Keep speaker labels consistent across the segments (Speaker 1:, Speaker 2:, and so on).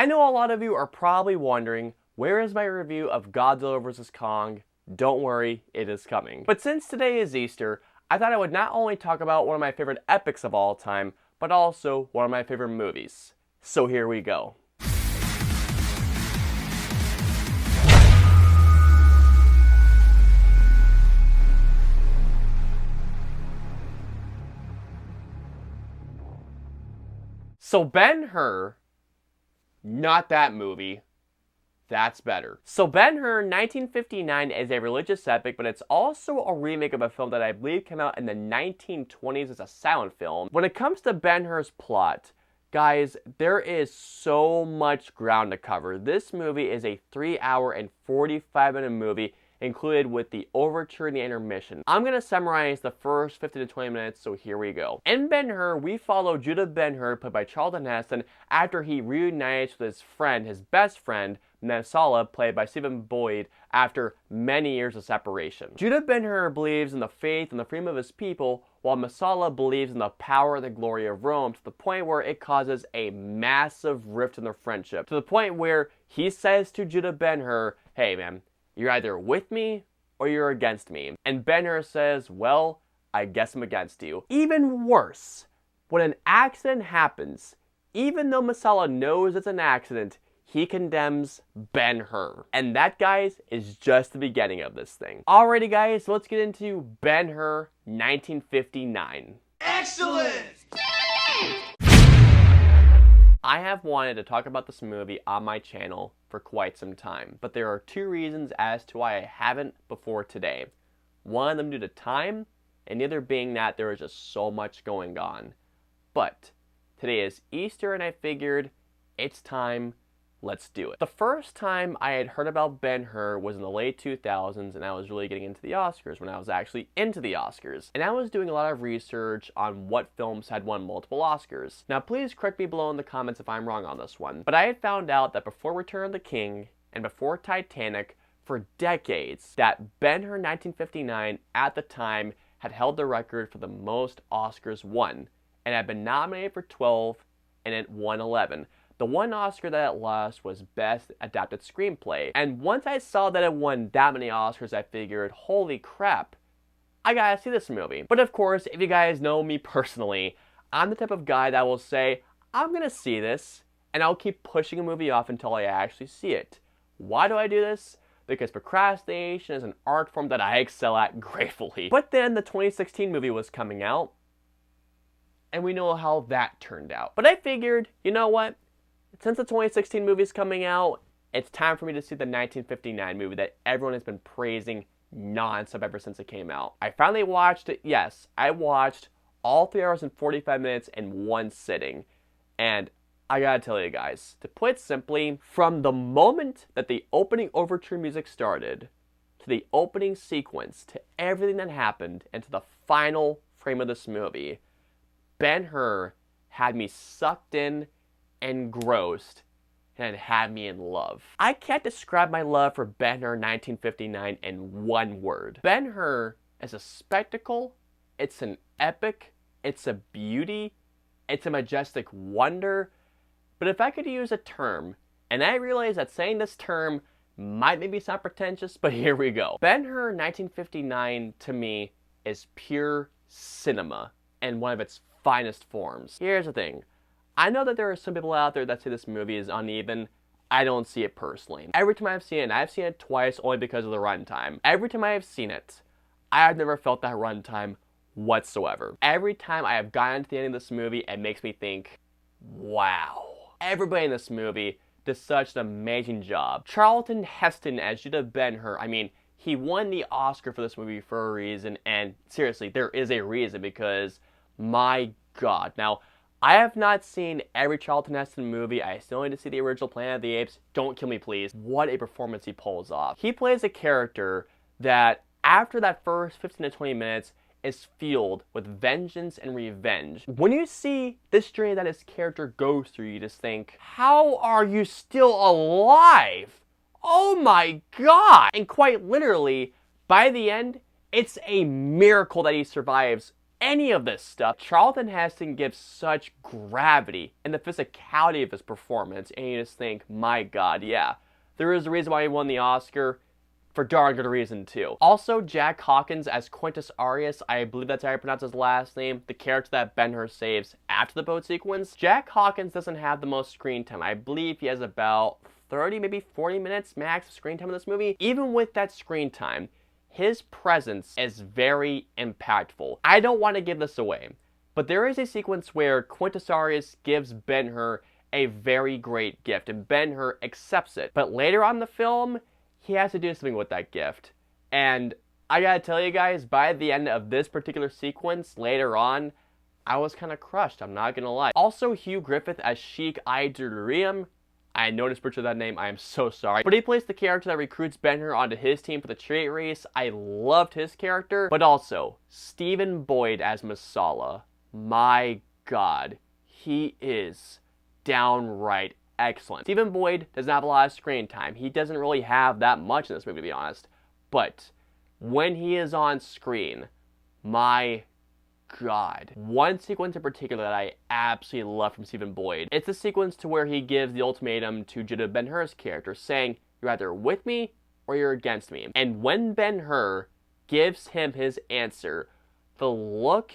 Speaker 1: I know a lot of you are probably wondering, where is my review of Godzilla vs. Kong? Don't worry, it is coming. But since today is Easter, I thought I would not only talk about one of my favorite epics of all time, but also one of my favorite movies. So here we go. So Ben-Hur, not that movie. That's better. So Ben-Hur 1959 is a religious epic, but it's also a remake of a film that I believe came out in the 1920s as a silent film. When it comes to Ben-Hur's plot, guys, there is so much ground to cover. This movie is a 3-hour and 45-minute movie, included with the overture and the intermission. I'm going to summarize the first 15 to 20 minutes, so here we go. In Ben-Hur, we follow Judah Ben-Hur, played by Charlton Heston, after he reunites with his friend, his best friend, Messala, played by Stephen Boyd, after many years of separation. Judah Ben-Hur believes in the faith and the freedom of his people, while Messala believes in the power and the glory of Rome, to the point where it causes a massive rift in their friendship, to the point where he says to Judah Ben-Hur, "Hey man, you're either with me or you're against me." And Ben-Hur says, "Well, I guess I'm against you." Even worse, when an accident happens, even though Messala knows it's an accident, he condemns Ben-Hur. And that, guys, is just the beginning of this thing. Alrighty, guys, so let's get into Ben-Hur 1959.
Speaker 2: Excellent!
Speaker 1: I have wanted to talk about this movie on my channel for quite some time, but there are two reasons as to why I haven't before today. One of them due to time, and the other being that there is just so much going on. But today is Easter, and I figured it's time. Let's do it. The first time I had heard about Ben-Hur was in the late 2000s, and I was really getting into the Oscars when I was actually into the Oscars. And I was doing a lot of research on what films had won multiple Oscars. Now please correct me below in the comments if I'm wrong on this one, but I had found out that before Return of the King and before Titanic, for decades, that Ben-Hur 1959 at the time had held the record for the most Oscars won, and had been nominated for 12 and it won 11. The one Oscar that it lost was Best Adapted Screenplay. And once I saw that it won that many Oscars, I figured, holy crap, I gotta see this movie. But of course, if you guys know me personally, I'm the type of guy that will say, I'm gonna see this, and I'll keep pushing a movie off until I actually see it. Why do I do this? Because procrastination is an art form that I excel at gratefully. But then the 2016 movie was coming out, and we know how that turned out. But I figured, you know what? Since the 2016 movie is coming out, it's time for me to see the 1959 movie that everyone has been praising non-stop ever since it came out. I finally watched it. Yes, I watched all 3 hours and 45 minutes in one sitting. And I gotta tell you guys, to put it simply, from the moment that the opening overture music started, to the opening sequence, to everything that happened, and to the final frame of this movie, Ben-Hur had me sucked in, engrossed, and it had me in love. I can't describe my love for Ben-Hur 1959 in one word. Ben-Hur is a spectacle, it's an epic, it's a beauty, it's a majestic wonder, but if I could use a term, and I realize that saying this term might maybe sound pretentious, but here we go. Ben-Hur 1959 to me is pure cinema in one of its finest forms. Here's the thing. I know that there are some people out there that say this movie is uneven. I don't see it personally. Every time I've seen it, and I've seen it twice only because of the runtime, every time I have seen it, I have never felt that runtime whatsoever. Every time I have gotten to the end of this movie, it makes me think, wow. Everybody in this movie does such an amazing job. Charlton Heston as Judah Ben-Hur, I mean, he won the Oscar for this movie for a reason, and seriously, there is a reason, because my God. Now, I have not seen every Charlton Heston movie. I still need to see the original Planet of the Apes. Don't kill me, please. What a performance he pulls off. He plays a character that, after that first 15 to 20 minutes, is fueled with vengeance and revenge. When you see this journey that his character goes through, you just think, how are you still alive? Oh my God! And quite literally, by the end, it's a miracle that he survives any of this stuff. Charlton Heston gives such gravity in the physicality of his performance, and you just think, my god, yeah, there is a reason why he won the Oscar. For darn good reason, too. Also, Jack Hawkins as Quintus Arias, I believe that's how you pronounce his last name, the character that Ben-Hur saves after the boat sequence. Jack Hawkins doesn't have the most screen time. I believe he has about 30, maybe 40 minutes max of screen time in this movie. Even with that screen time, his presence is very impactful. I don't want to give this away, but there is a sequence where Quintus Arias gives Ben-Hur a very great gift, and Ben-Hur accepts it. But later on in the film, he has to do something with that gift. And I gotta tell you guys, by the end of this particular sequence, later on, I was kind of crushed, I'm not gonna lie. Also, Hugh Griffith as Sheik Idurium. I noticed butchered that name, I am so sorry. But he plays the character that recruits Ben-Hur onto his team for the chariot race. I loved his character. But also, Stephen Boyd as Masala. My god, he is downright excellent. Stephen Boyd does not have a lot of screen time. He doesn't really have that much in this movie, to be honest. But when he is on screen, my god. One sequence in particular that I absolutely love from Stephen Boyd. It's the sequence to where he gives the ultimatum to Judah Ben-Hur's character, saying, you're either with me or you're against me. And when Ben-Hur gives him his answer, the look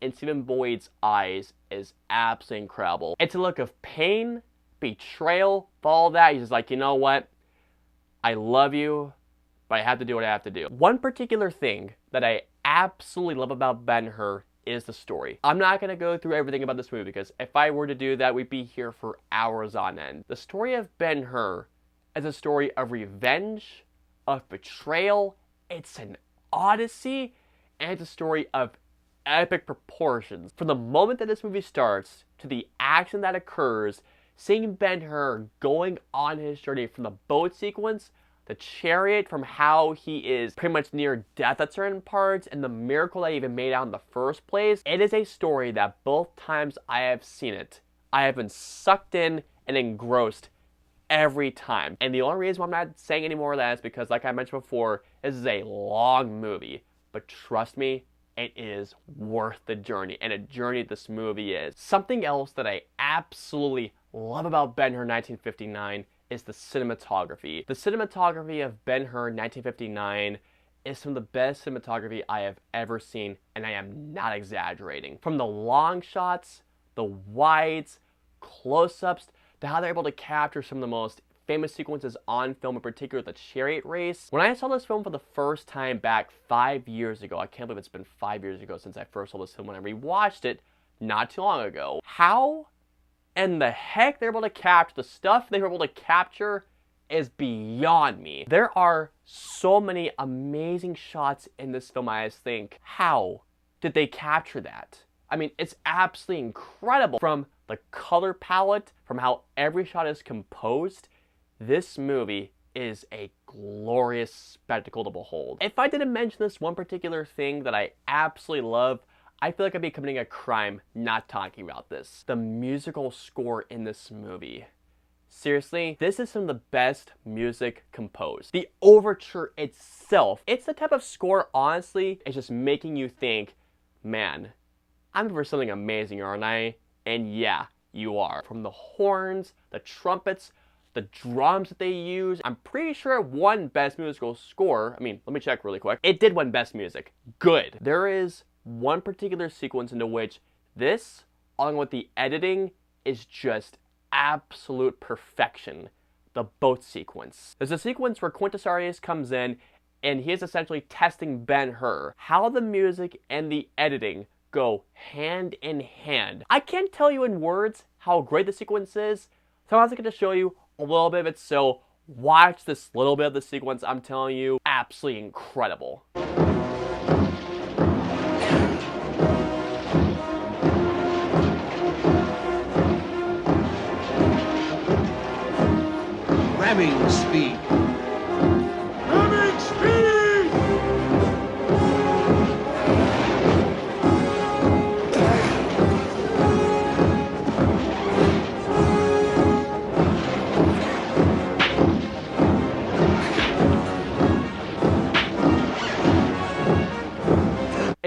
Speaker 1: in Stephen Boyd's eyes is absolutely incredible. It's a look of pain, betrayal, all that. He's just like, you know what? I love you, but I have to do what I have to do. One particular thing that I absolutely love about Ben-Hur is the story. I'm not going to go through everything about this movie because if I were to do that, we'd be here for hours on end. The story of Ben-Hur is a story of revenge, of betrayal. It's an odyssey, and it's a story of epic proportions. From the moment that this movie starts to the action that occurs, seeing Ben-Hur going on his journey from the boat sequence, the chariot, from how he is pretty much near death at certain parts, and the miracle that he even made out in the first place, it is a story that both times I have seen it, I have been sucked in and engrossed every time. And the only reason why I'm not saying any more of that is because, like I mentioned before, this is a long movie. But trust me, it is worth the journey, and a journey this movie is. Something else that I absolutely love about Ben-Hur 1959 is the cinematography. The cinematography of Ben-Hur 1959 is some of the best cinematography I have ever seen, and I am not exaggerating. From the long shots, the wides, close-ups, to how they're able to capture some of the most famous sequences on film, in particular the chariot race. When I saw this film for the first time back 5 years ago, I can't believe it's been 5 years ago since I first saw this film when I rewatched it not too long ago. How in the heck they're able to capture the stuff they were able to capture is beyond me. There are so many amazing shots in this film. I just think, how did they capture that? I mean, it's absolutely incredible. From the color palette, from how every shot is composed, this movie is a glorious spectacle to behold. If I didn't mention this one particular thing that I absolutely love, I feel like I'd be committing a crime not talking about this. The musical score in this movie. Seriously, this is some of the best music composed. The overture itself, it's the type of score, honestly, it's just making you think, man, I'm in for something amazing, aren't I? And yeah, you are. From the horns, the trumpets, the drums that they use, I'm pretty sure it won Best Musical Score. I mean, let me check really quick. It did win Best Music. Good. There is one particular sequence into which this, along with the editing, is just absolute perfection. The boat sequence. There's a sequence where Quintus Arias comes in and he is essentially testing Ben-Hur. How the music and the editing go hand in hand. I can't tell you in words how great the sequence is, so I was going to show you a little bit of it, so watch this little bit of the sequence. I'm telling you, absolutely incredible.
Speaker 2: Ramming speed. Ramming speed!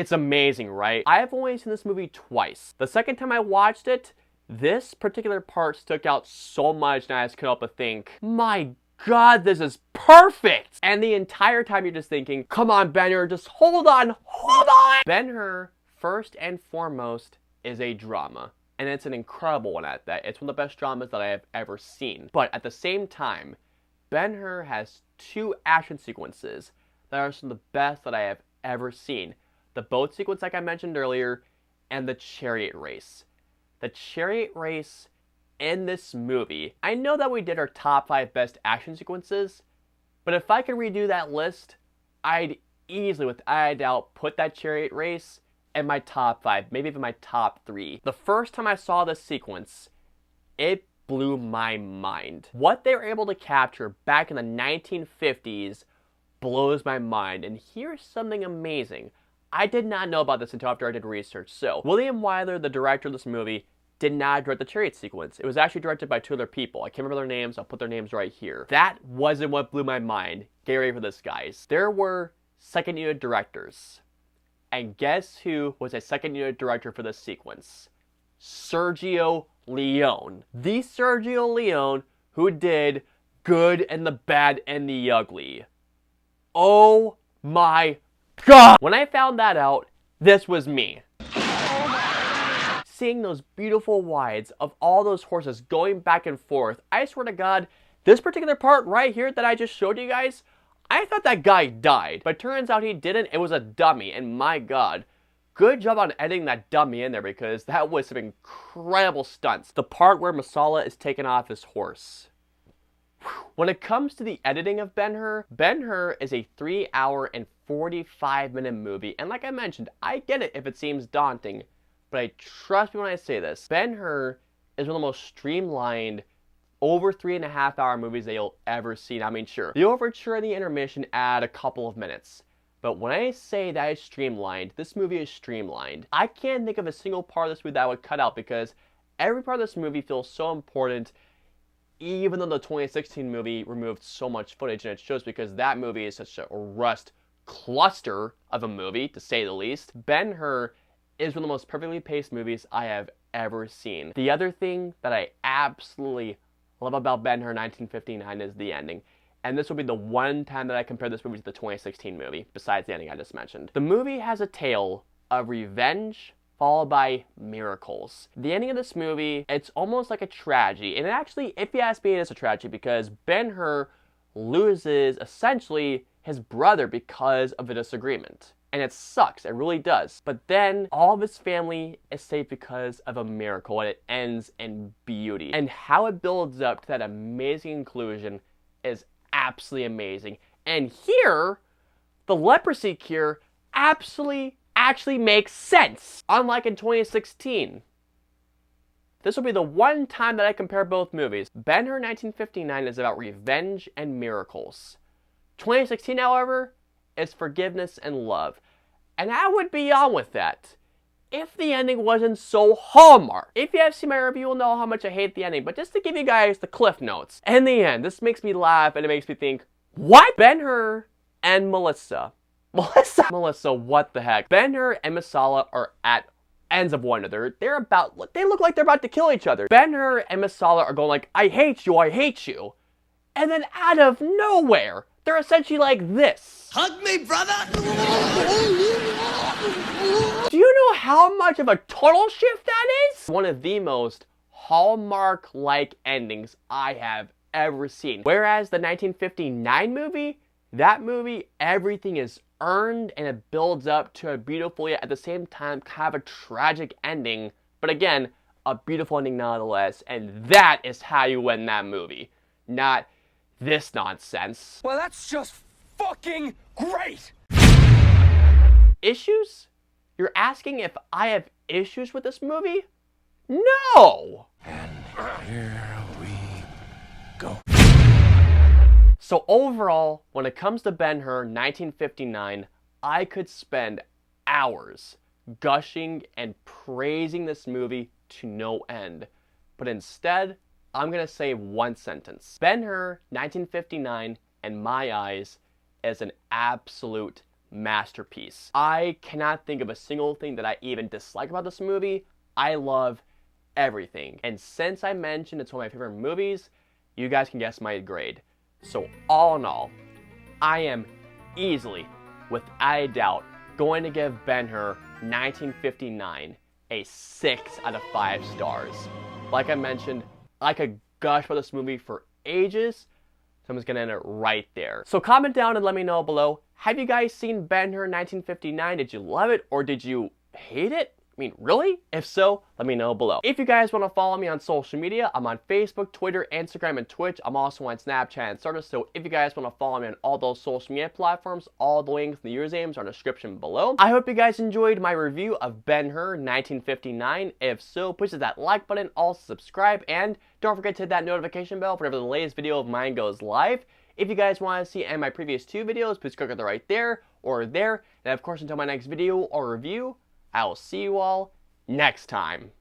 Speaker 1: It's amazing, right? I have only seen this movie twice. The second time I watched it, this particular part stuck out so much, and I just couldn't help but think, my God, this is perfect! And the entire time you're just thinking, come on, Ben-Hur, just hold on, hold on! Ben-Hur, first and foremost, is a drama. And it's an incredible one at that. It's one of the best dramas that I have ever seen. But at the same time, Ben-Hur has two action sequences that are some of the best that I have ever seen. The boat sequence, like I mentioned earlier, and the chariot race. The chariot race in this movie. I know that we did our top 5 best action sequences, but if I could redo that list, I'd easily, without a doubt, put that chariot race in my top 5, maybe even my top 3. The first time I saw this sequence, it blew my mind. What they were able to capture back in the 1950s blows my mind. And here's something amazing. I did not know about this until after I did research. So, William Wyler, the director of this movie, did not direct the chariot sequence. It was actually directed by 2 other people. I can't remember their names. I'll put their names right here. That wasn't what blew my mind. Get ready for this, guys. There were second unit directors. And guess who was a second unit director for this sequence? Sergio Leone. The Sergio Leone who did Good and the Bad and the Ugly. Oh my God! When I found that out, this was me. Seeing those beautiful wides of all those horses going back and forth, I swear to God, this particular part right here that I just showed you guys, I thought that guy died, but turns out he didn't. It was a dummy, and my God, good job on editing that dummy in there because that was some incredible stunts. The part where Masala is taken off his horse. When it comes to the editing of Ben-Hur, Ben-Hur is a 3-hour and 45-minute movie, and like I mentioned, I get it if it seems daunting, but I trust me when I say this, Ben-Hur is one of the most streamlined, over 3.5-hour movies that you'll ever see. I mean, sure, the overture and the intermission add a couple of minutes. But when I say that it's streamlined, this movie is streamlined. I can't think of a single part of this movie that I would cut out because every part of this movie feels so important, even though the 2016 movie removed so much footage, and it shows because that movie is such a rust cluster of a movie, to say the least. Ben-Hur is one of the most perfectly paced movies I have ever seen. The other thing that I absolutely love about Ben-Hur 1959 is the ending. And this will be the one time that I compare this movie to the 2016 movie, besides the ending I just mentioned. The movie has a tale of revenge followed by miracles. The ending of this movie, it's almost like a tragedy. And actually, if you ask me, it is a tragedy because Ben-Hur loses, essentially, his brother because of a disagreement. And it sucks, it really does. But then all of his family is saved because of a miracle, and it ends in beauty. And how it builds up to that amazing conclusion is absolutely amazing. And here, the leprosy cure actually makes sense, unlike in 2016. This will be the one time that I compare both movies. Ben-Hur 1959 is about revenge and miracles. 2016, however, is forgiveness and love. And I would be on with that if the ending wasn't so Hallmark. If you have seen my review, you'll know how much I hate the ending. But just to give you guys the cliff notes. In the end, this makes me laugh and it makes me think, what? Ben-Hur and Melissa, what the heck? Ben-Hur and Masala are at ends of one another. They look like they're about to kill each other. Ben-Hur and Masala are going like, I hate you, I hate you. And then out of nowhere, they're essentially like this.
Speaker 2: Hug me, brother!
Speaker 1: Do you know how much of a total shift that is? One of the most Hallmark-like endings I have ever seen. Whereas the 1959 movie, that movie, everything is earned and it builds up to a beautiful, yet at the same time, kind of a tragic ending. But again, a beautiful ending nonetheless. And that is how you win that movie. Not this nonsense.
Speaker 3: Well, that's just fucking great!
Speaker 1: Issues? You're asking if I have issues with this movie? No!
Speaker 3: And here we go.
Speaker 1: So overall, when it comes to Ben-Hur 1959, I could spend hours gushing and praising this movie to no end. But instead, I'm going to say one sentence. Ben-Hur 1959, in my eyes, is an absolute masterpiece. I cannot think of a single thing that I even dislike about this movie. I love everything. And since I mentioned it's one of my favorite movies, you guys can guess my grade. So all in all, I am easily, without a doubt, going to give Ben-Hur 1959 a 6 out of 5 stars. Like I mentioned, I could gush about this movie for ages, so I'm just gonna end it right there. So comment down and let me know below, have you guys seen Ben-Hur 1959? Did you love it or did you hate it? I mean, really? If so, let me know below. If you guys want to follow me on social media, I'm on Facebook, Twitter, Instagram, and Twitch. I'm also on Snapchat and Stardust, so if you guys want to follow me on all those social media platforms, all the links and the usernames are in the description below. I hope you guys enjoyed my review of Ben-Hur 1959. If so, please hit that like button, also subscribe, and don't forget to hit that notification bell for whenever the latest video of mine goes live. If you guys want to see any of my previous 2 videos, please click on the right there or there. And of course, until my next video or review, I will see you all next time.